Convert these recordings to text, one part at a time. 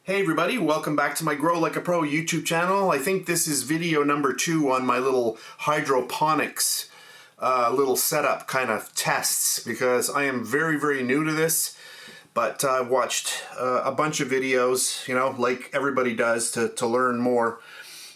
Hey everybody, welcome back to my Grow Like a Pro YouTube channel. I think this is video number 2 on my little hydroponics little setup kind of tests, because I am very new to this, but I've watched a bunch of videos, you know, like everybody does to learn more,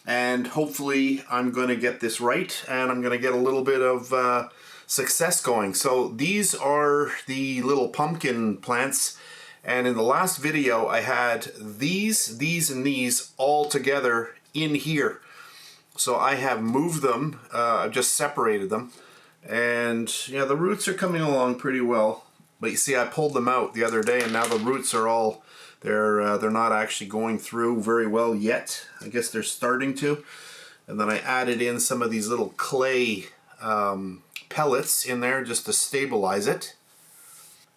and hopefully I'm going to get this right and I'm going to get a little bit of success going. So these are the little pumpkin plants. And in the last video, I had these, and these all together in here. So I have moved them, I've just separated them. And yeah, the roots are coming along pretty well. But you see, I pulled them out the other day and now the roots are all, they're not actually going through very well yet. I guess they're starting to. And then I added in some of these little clay pellets in there just to stabilize it.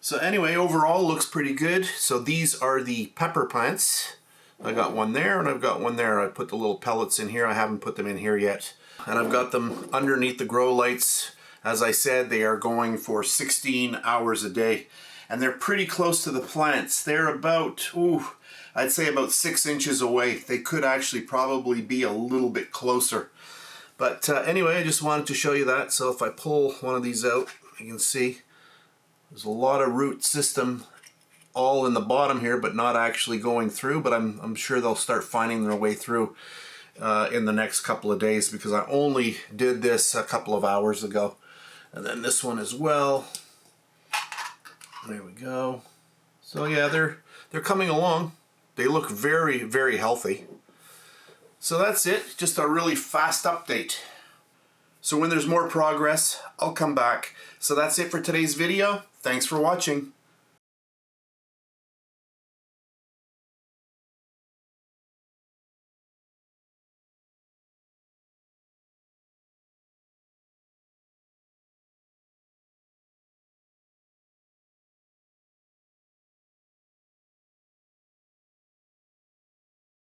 So anyway, overall looks pretty good. So these are the pepper plants. I got one there and I've got one there. I put the little pellets in here. I haven't put them in here yet. And I've got them underneath the grow lights. As I said, they are going for 16 hours a day. And they're pretty close to the plants. They're about, I'd say about 6 inches away. They could actually probably be a little bit closer. But anyway, I just wanted to show you that. So if I pull one of these out, you can see there's a lot of root system all in the bottom here, but not actually going through, but I'm sure they'll start finding their way through in the next couple of days, because I only did this a couple of hours ago. And then this one as well. There we go. So yeah, they're coming along. They look very healthy. So that's it, just a really fast update. So when there's more progress, I'll come back. So that's it for today's video. Thanks for watching.